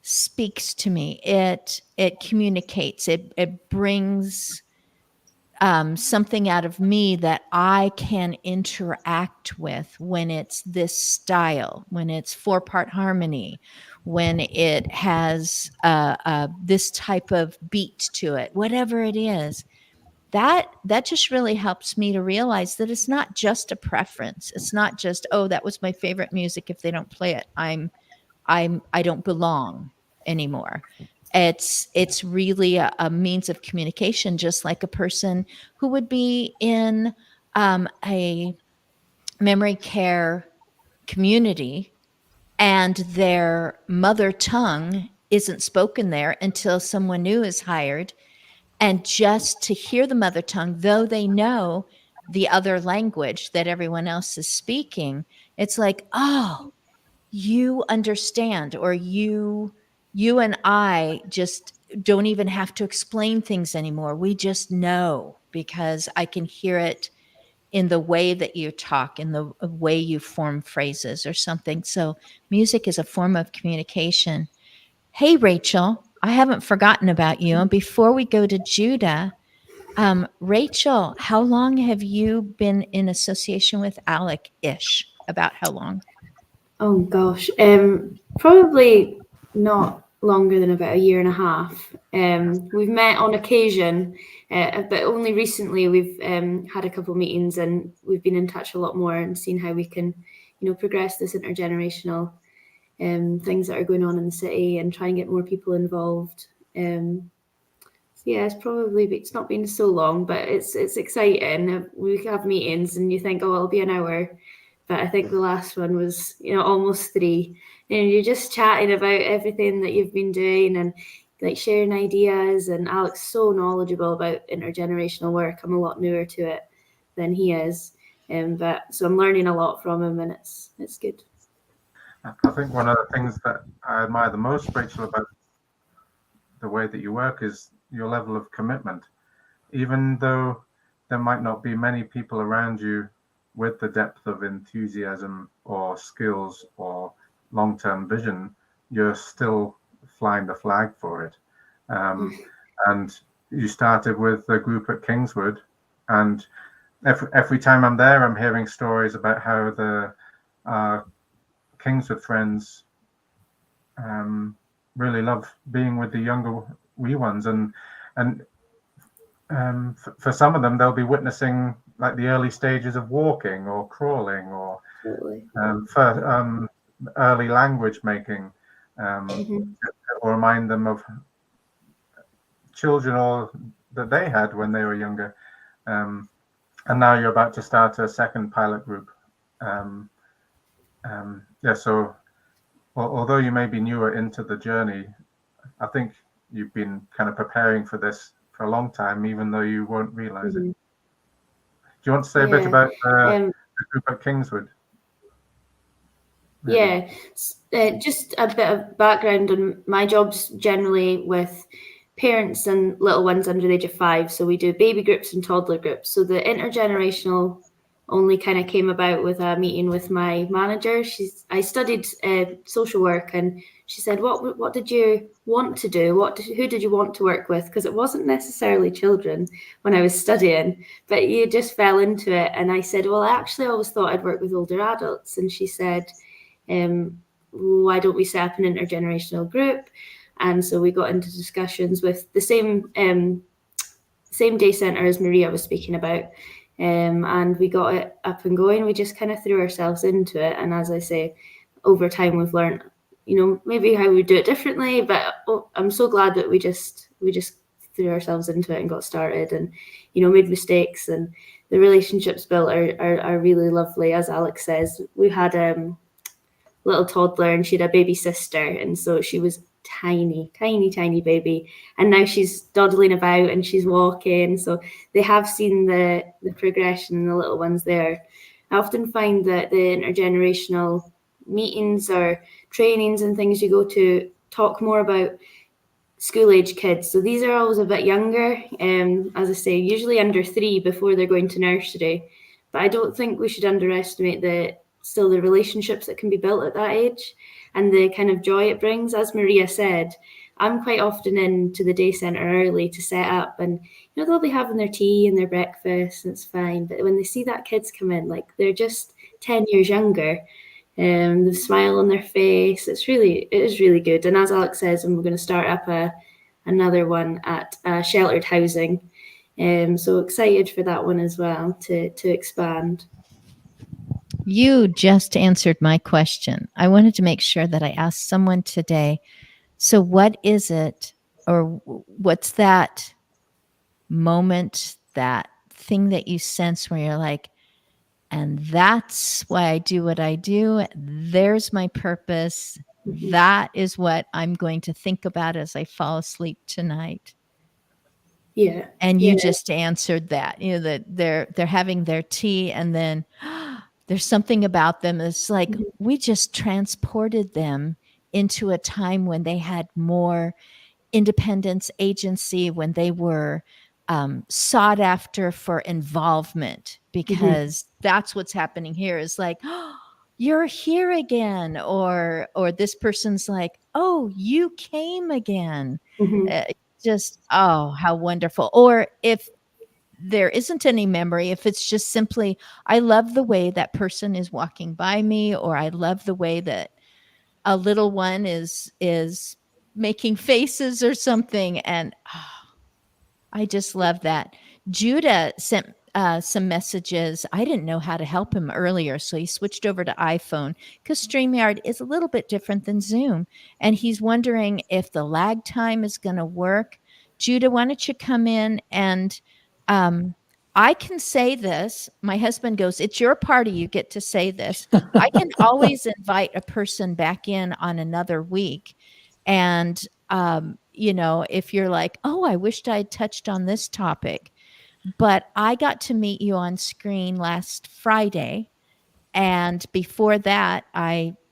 speaks to me. It communicates, it brings something out of me that I can interact with when it's this style, when it's 4-part harmony, when it has this type of beat to it, whatever it is. That just really helps me to realize that it's not just a preference. It's not just, oh, that was my favorite music. If they don't play it, I don't belong anymore. It's really a means of communication, just like a person who would be in a memory care community and their mother tongue isn't spoken there until someone new is hired. And just to hear the mother tongue, though they know the other language that everyone else is speaking, it's like, oh, you understand, or you and I just don't even have to explain things anymore. We just know because I can hear it in the way that you talk, in the way you form phrases or something. So music is a form of communication. Hey, Rachel, I haven't forgotten about you. And before we go to Judah, Rachel, how long have you been in association with Alec-ish? About how long? Oh gosh, probably not longer than about a year and a half. We've met on occasion, but only recently we've had a couple of meetings, and we've been in touch a lot more and seen how we can, progress this intergenerational things that are going on in the city and try and get more people involved. So yeah, it's not been so long, but it's exciting. We have meetings, and you think, oh, it'll be an hour. But I think the last one was, almost 3. And you're just chatting about everything that you've been doing and like sharing ideas. And Alex is so knowledgeable about intergenerational work. I'm a lot newer to it than he is. But so I'm learning a lot from him, and it's good. I think one of the things that I admire the most, Rachel, about the way that you work is your level of commitment. Even though there might not be many people around you with the depth of enthusiasm or skills or long-term vision, you're still flying the flag for it. And you started with a group at Kingswood, and every time I'm there, I'm hearing stories about how the Kingswood friends really love being with the younger wee ones, and for some of them, they'll be witnessing like the early stages of walking or crawling, or for early language making, or remind them of children or that they had when they were younger. And now you're about to start a second pilot group. So although you may be newer into the journey, I think you've been kind of preparing for this for a long time, even though you won't realize it. Do you want to say a bit about the group at Kingswood? Maybe. Yeah, just a bit of background on my job's generally with parents and little ones under the age of 5. So we do baby groups and toddler groups. So the intergenerational only kind of came about with a meeting with my manager. I studied social work, and she said, what did you want to do? Who did you want to work with? Because it wasn't necessarily children when I was studying, but you just fell into it. And I said, well, I actually always thought I'd work with older adults. And she said, why don't we set up an intergenerational group? And so we got into discussions with the same day centre as Maria was speaking about. And we got it up and going. We just kind of threw ourselves into it. And as I say, over time, we've learned, maybe how we do it differently. But I'm so glad that we just threw ourselves into it and got started, and, made mistakes. And the relationships built are really lovely. As Alex says, we had a little toddler, and she had a baby sister. And so she was tiny baby, and now she's dawdling about and she's walking. So they have seen the progression in the little ones there. I often find that the intergenerational meetings or trainings and things you go to talk more about school age kids. So these are always a bit younger, as I say, usually under 3 before they're going to nursery. But I don't think we should underestimate the relationships that can be built at that age and the kind of joy it brings. As Maria said, I'm quite often into the day centre early to set up, and they'll be having their tea and their breakfast, and it's fine. But when they see that kids come in, like they're just 10 years younger, the smile on their face, it is really good. And as Alex says, and we're going to start up another one at sheltered housing. So excited for that one as well to expand. You just answered my question. I wanted to make sure that I asked someone today. So what is it, or what's that moment, that thing that you sense where you're like, And that's why I do what I do. There's my purpose. Mhm. That is what I'm going to think about as I fall asleep tonight. Yeah. And you Yeah. just answered that, that they're having their tea, and then there's something about them. It's like Mhm. we just transported them into a time when they had more independence, agency, when they were sought after for involvement, because that's what's happening here. Is like, oh, you're here again, or this person's like, oh, you came again. Mhm. Just, oh, how wonderful. Or if there isn't any memory, if it's just simply, I love the way that person is walking by me, or I love the way that a little one is making faces or something. And I just love that. Judah sent some messages. I didn't know how to help him earlier, so he switched over to iPhone because StreamYard is a little bit different than Zoom. And he's wondering if the lag time is going to work. Judah, why don't you come in and I can say this. My husband goes, it's your party. You get to say this. I can always invite a person back in on another week. And if you're like, oh, I wished I had touched on this topic, but I got to meet you on screen last Friday. And before that,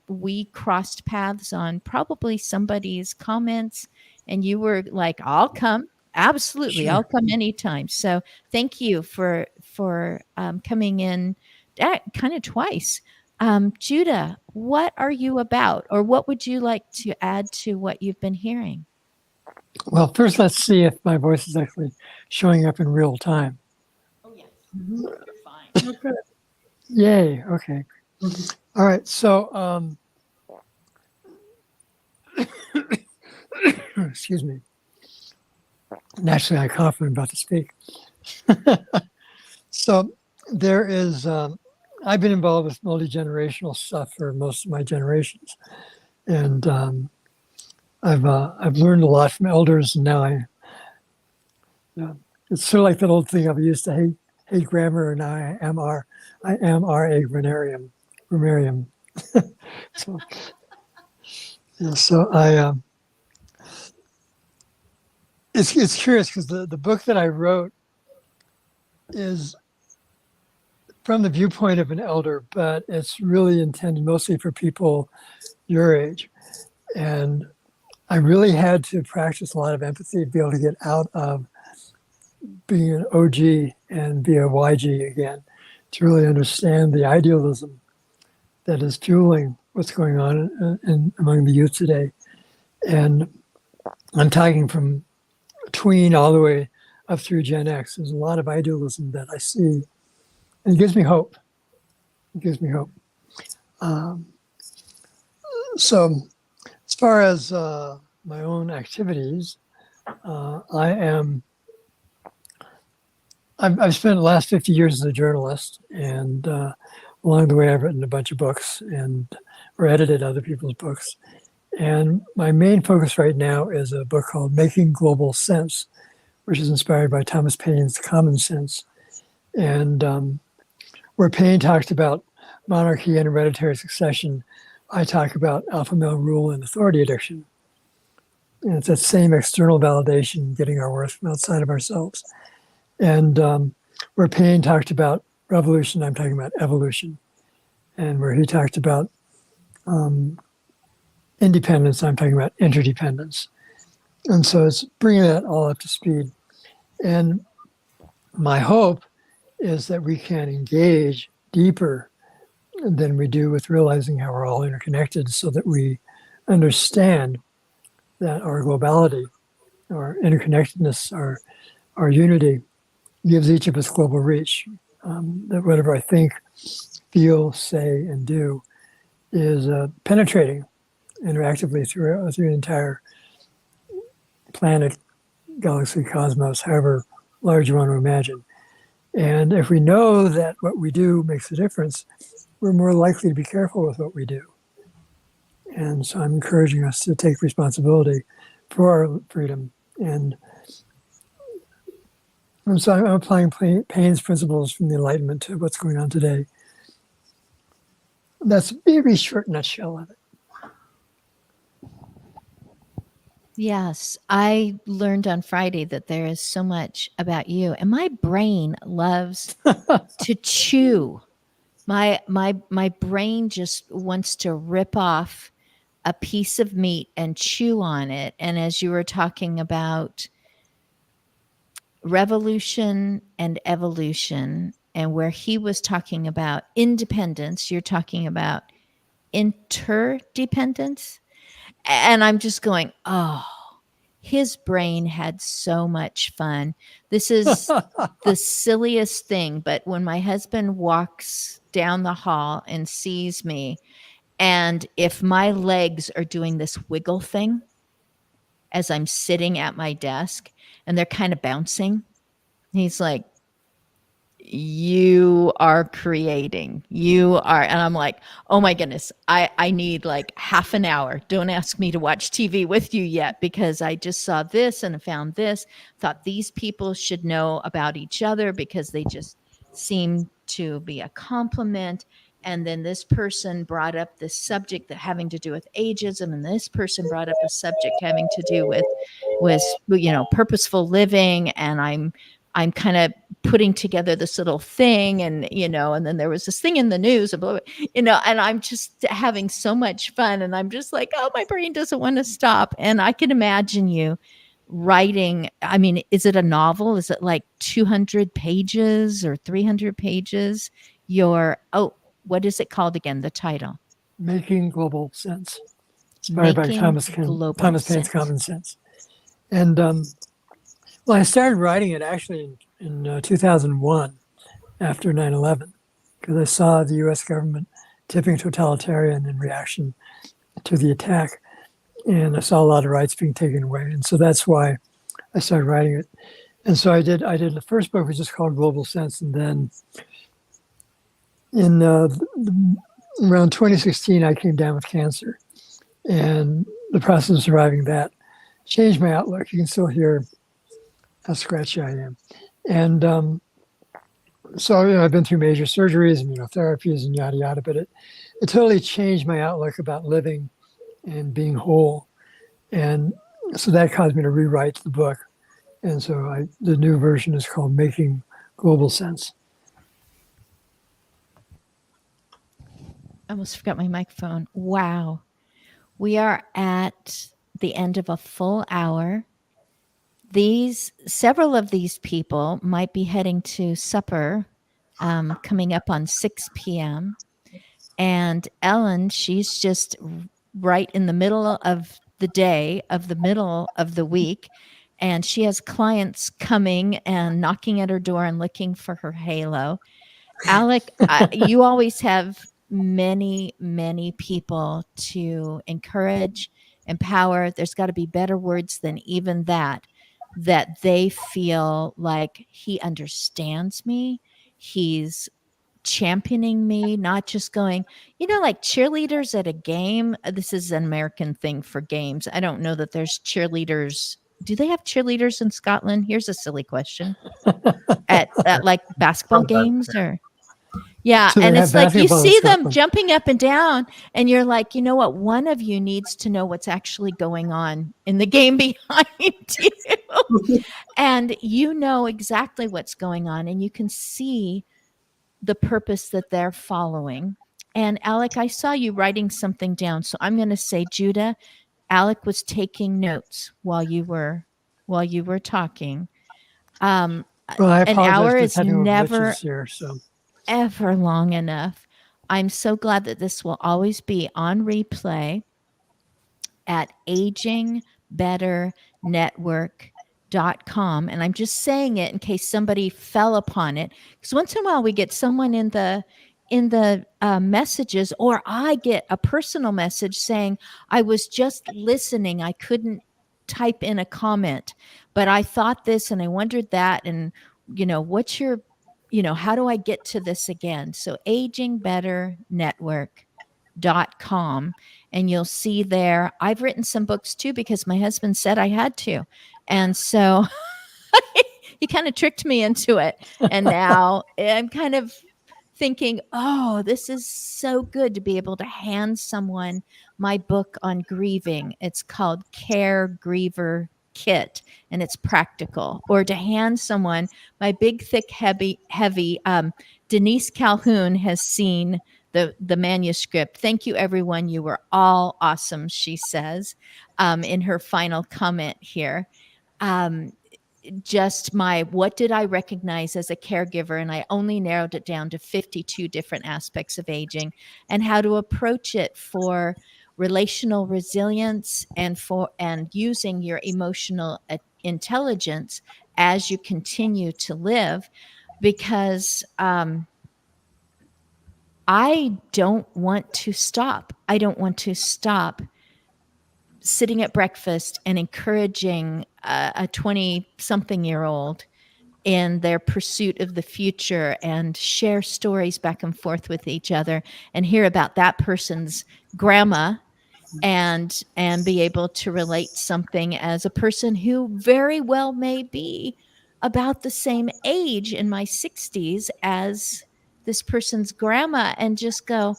we crossed paths on probably somebody's comments, and you were like, I'll come. Absolutely. Sure. I'll come anytime. So thank you for coming in kind of twice. Judah, what are you about, or what would you like to add to what you've been hearing? Well, first, let's see if my voice is actually showing up in real time. Oh, yes. Mhm. You're fine. Okay. Yay. Okay. All right. So, excuse me. Naturally, I cough when I'm about to speak. So there is, I've been involved with multi-generational stuff for most of my generations. And I've learned a lot from elders, and now it's sort of like that old thing I used to hate grammar, and now I am a grammarian. So, yeah, so it's curious because the book that I wrote is from the viewpoint of an elder, but it's really intended mostly for people your age. And I really had to practice a lot of empathy to be able to get out of being an OG and be a YG again, to really understand the idealism that is fueling what's going on among the youth today. And I'm talking from tween all the way up through Gen X. There's a lot of idealism that I see, and it gives me hope. It gives me hope. So as far as my own activities, I've spent the last 50 years as a journalist, and along the way I've written a bunch of books or edited other people's books. And my main focus right now is a book called Making Global Sense, which is inspired by Thomas Paine's Common Sense. And where Paine talked about monarchy and hereditary succession, I talk about alpha male rule and authority addiction. And it's that same external validation, getting our worth from outside of ourselves. And where Paine talked about revolution, I'm talking about evolution. And where he talked about independence, I'm talking about interdependence. And so it's bringing that all up to speed. And my hope is that we can engage deeper than we do with realizing how we're all interconnected, so that we understand that our globality, our interconnectedness, our unity gives each of us global reach. That whatever I think, feel, say, and do is penetrating interactively through the entire planet, galaxy, cosmos, however large you want to imagine. And if we know that what we do makes a difference, we're more likely to be careful with what we do. And so I'm encouraging us to take responsibility for our freedom. And so I'm applying Paine's principles from the Enlightenment to what's going on today. that's a very short nutshell of it. Yes, I learned on Friday that there is so much about you, and my brain loves to chew. My brain just wants to rip off a piece of meat and chew on it. And as you were talking about revolution and evolution, and where he was talking about independence, you're talking about interdependence. And I'm just going, oh, his brain had so much fun. This is the silliest thing. But when my husband walks down the hall and sees me, and if my legs are doing this wiggle thing as I'm sitting at my desk and they're kind of bouncing, he's like, you are creating, you are. And I'm like, oh my goodness, I need like half an hour. Don't ask me to watch TV with you yet, because I just saw this and found this, thought these people should know about each other because they just seem to be a complement. And then this person brought up this subject that having to do with ageism, and this person brought up a subject having to do with purposeful living. And I'm kind of putting together this little thing, and and then there was this thing in the news, and and I'm just having so much fun, and I'm just like, oh, my brain doesn't want to stop. And I can imagine you writing. I mean, is it a novel? Is it like 200 pages or 300 pages? What is it called again? The title? Making Global Sense. Inspired by Thomas Paine's Common Sense. And well, I started writing it actually in 2001 after 9/11, because I saw the U.S. government tipping totalitarian in reaction to the attack. And I saw a lot of rights being taken away. And so that's why I started writing it. And so I did the first book, was just called Global Sense. And then in around 2016, I came down with cancer. And the process of surviving that changed my outlook. You can still hear how scratchy I am. And so I've been through major surgeries, immunotherapies, and yada, yada, but it totally changed my outlook about living and being whole. And so that caused me to rewrite the book. And so the new version is called Making Global Sense. I almost forgot my microphone. Wow. We are at the end of a full hour. Several of these people might be heading to supper coming up on 6 p.m. And Ellen, she's just right in the middle of the day, of the middle of the week. And she has clients coming and knocking at her door and looking for her halo. Alec, you always have many, many people to encourage, empower. There's got to be better words than even that they feel like he understands me. He's championing me, not just going, like cheerleaders at a game. This is an American thing for games. I don't know that there's cheerleaders. Do they have cheerleaders in Scotland? Here's a silly question. at like basketball games or... Yeah, So and it's like you see them Scotland. jumping up and down, and you're like, you know what? One of you needs to know what's actually going on in the game behind you. And you know exactly what's going on, and you can see the purpose that they're following. And Alec, I saw you writing something down. So I'm going to say, Judah, Alec was taking notes while you were talking. Well, I An apologize hour for is technical never glitches here, so. ever long enough. I'm so glad that this will always be on replay at agingbetternetwork.com. And I'm just saying it in case somebody fell upon it, because once in a while we get someone in the messages, or I get a personal message saying, I was just listening, I couldn't type in a comment, but I thought this and I wondered that, and what's your how do I get to this again? So agingbetternetwork.com, and you'll see there, I've written some books too, because my husband said I had to. And so he kind of tricked me into it. And now I'm kind of thinking, oh, this is so good to be able to hand someone my book on grieving. It's called Care Griever Kit, and it's practical. Or to hand someone my big, thick, heavy. Denise Calhoun has seen the manuscript. Thank you, everyone. You were all awesome, she says in her final comment here. Just what did I recognize as a caregiver? And I only narrowed it down to 52 different aspects of aging and how to approach it for relational resilience and using your emotional intelligence as you continue to live. Because I don't want to stop. I don't want to stop sitting at breakfast and encouraging a 20-something-year-old in their pursuit of the future and share stories back and forth with each other and hear about that person's grandma and be able to relate something as a person who very well may be about the same age in my 60s as this person's grandma and just go,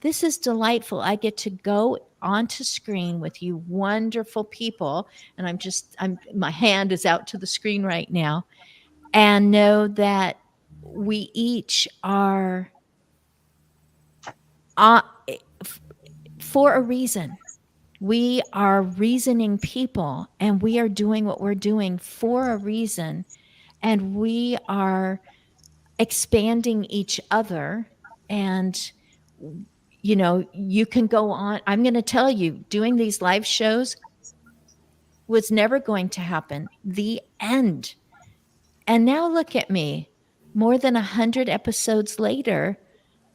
this is delightful. I get to go onto screen with you wonderful people. And my hand is out to the screen right now and know that we each are for a reason. We are reasoning people and we are doing what we're doing for a reason. And we are expanding each other. And, you know, you can go on. I'm going to tell you, doing these live shows was never going to happen. The end. And now look at me, more than 100 episodes later,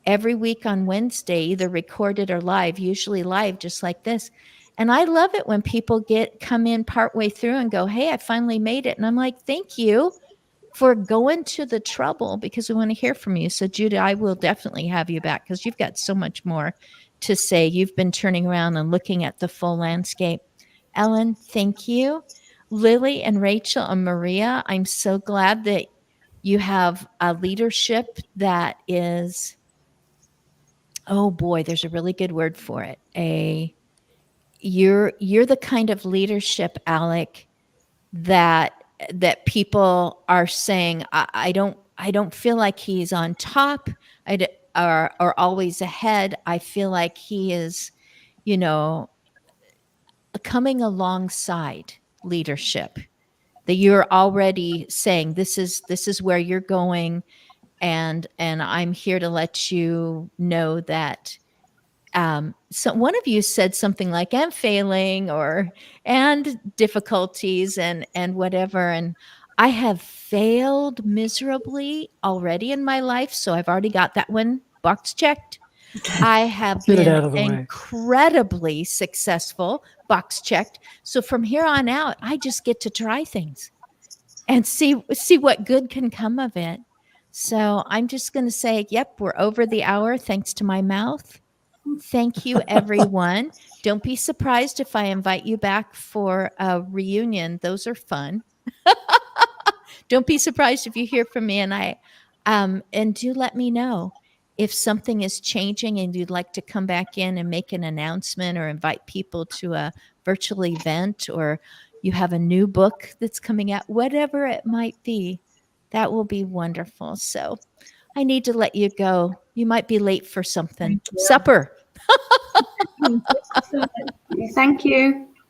every week on Wednesday, either recorded or live, usually live, just like this. And I love it when people come in partway through and go, hey, I finally made it. And I'm like, thank you for going to the trouble because we want to hear from you. So Judah, I will definitely have you back because you've got so much more to say. You've been turning around and looking at the full landscape. Ellen, thank you. Lily and Rachel and Maria, I'm so glad that you have a leadership that is, oh boy, there's a really good word for it. You're the kind of leadership, Alec, that people are saying, I don't feel like he's on top or always ahead. I feel like he is, you know, coming alongside leadership, that you're already saying, this is where you're going. And I'm here to let you know that so one of you said something like, I'm failing and difficulties and whatever. And I have failed miserably already in my life. So I've already got that one box checked. I have been incredibly successful, box checked. So from here on out, I just get to try things and see what good can come of it. So I'm just going to say, yep, we're over the hour thanks to my mouth. Thank you, everyone. Don't be surprised if I invite you back for a reunion. Those are fun. Don't be surprised if you hear from me. And do let me know if something is changing and you'd like to come back in and make an announcement or invite people to a virtual event, or you have a new book that's coming out, whatever it might be, that will be wonderful. So I need to let you go. You might be late for something. Supper. Thank you.